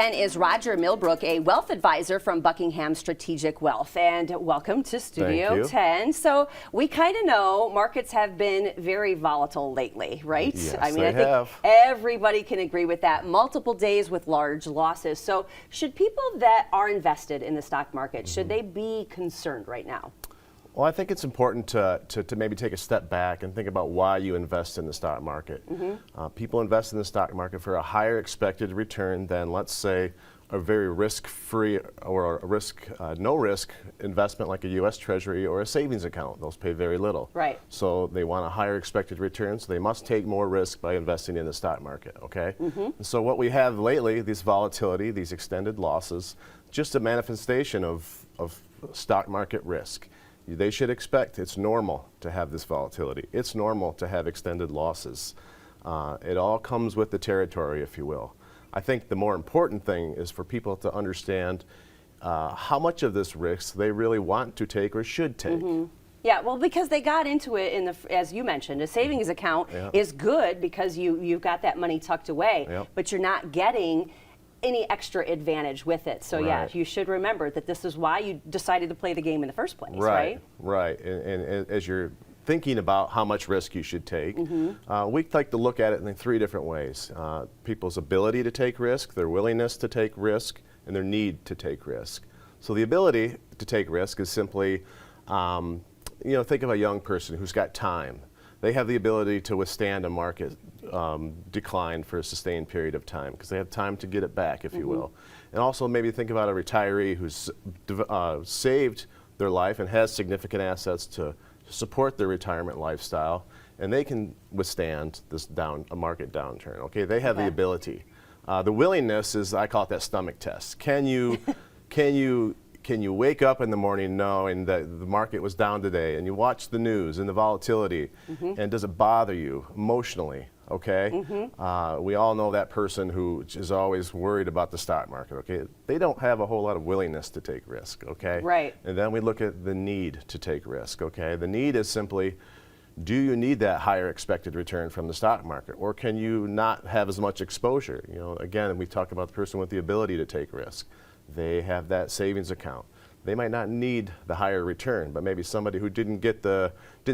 And is Roger Millbrook, a wealth advisor from Buckingham Strategic Wealth. And welcome to Studio 10. So we kind of know markets have been very volatile lately, right? Yes, I mean, I think everybody can agree with that. Multiple days with large losses. So should people that are invested in the stock market, should they be concerned right now? Well, I think it's important to maybe take a step back and think about why you invest in the stock market. People invest in the stock market for a higher expected return than, let's say, a very risk-free or a no-risk investment like a U.S. Treasury or a savings account. Those pay very little. Right. So they want a higher expected return, so they must take more risk by investing in the stock market, okay? And so what we have lately, this volatility, these extended losses, just a manifestation of stock market risk. They should expect it's normal to have this volatility. It's normal to have extended losses. It all comes with the territory, if you will. I think the more important thing is for people to understand how much of this risk they really want to take or should take. Yeah, well, because they got into it in as you mentioned, a savings account is good because you've got that money tucked away, but you're not getting any extra advantage with it. So yeah, you should remember that this is why you decided to play the game in the first place, right? Right. And as you're thinking about how much risk you should take, we like to look at it in three different ways. People's ability to take risk, their willingness to take risk, and their need to take risk. So the ability to take risk is simply, think of a young person who's got time. They have the ability to withstand a market decline for a sustained period of time because they have time to get it back, if you will. And also maybe think about a retiree who's saved their life and has significant assets to support their retirement lifestyle, and they can withstand this a market downturn. Okay, they have the ability. The willingness is, I call it that stomach test. Can you wake up in the morning knowing that the market was down today, and you watch the news and the volatility, and does it bother you emotionally? Okay, we all know that person who is always worried about the stock market. Okay, they don't have a whole lot of willingness to take risk. Okay, right. And then we look at the need to take risk. Okay, the need is simply, do you need that higher expected return from the stock market, or can you not have as much exposure? Again, we talk about the person with the ability to take risk. They have that savings account. They might not need the higher return, but maybe somebody who didn't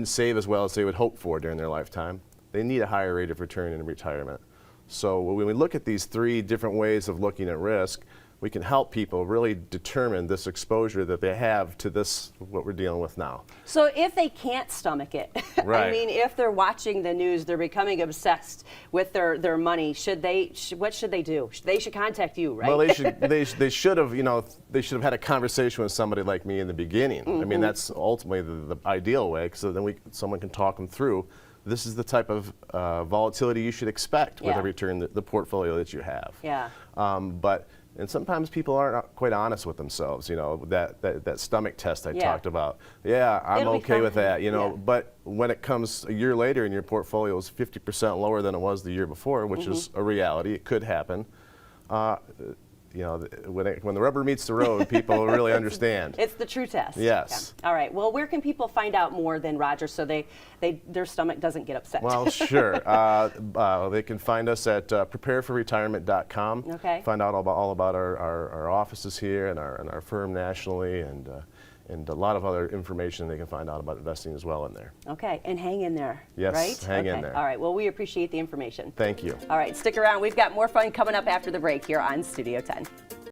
save as well as they would hope for during their lifetime, they need a higher rate of return in retirement. So when we look at these three different ways of looking at risk, we can help people really determine this exposure that they have to this, what we're dealing with now. So if they can't stomach it, I mean, if they're watching the news, they're becoming obsessed with their money, what should they do? They should contact you, right? Well, they should have had a conversation with somebody like me in the beginning. I mean, that's ultimately the ideal way, so then someone can talk them through. This is the type of volatility you should expect with a return, the portfolio that you have. And sometimes people aren't quite honest with themselves, that stomach test I talked about. Yeah, I'm okay with that, but when it comes a year later and your portfolio is 50% lower than it was the year before, which is a reality, it could happen. When the rubber meets the road, people really understand. It's the true test. Yes. Yeah. All right. Well, where can people find out more than Roger so their stomach doesn't get upset? Well, sure. They can find us at prepareforretirement.com. Okay. Find out all about our offices here and our firm nationally, and a lot of other information they can find out about investing as well in there. Okay, and hang in there, yes, right? Hang in there. All right, well, we appreciate the information. Thank you. All right, stick around. We've got more fun coming up after the break here on Studio 10.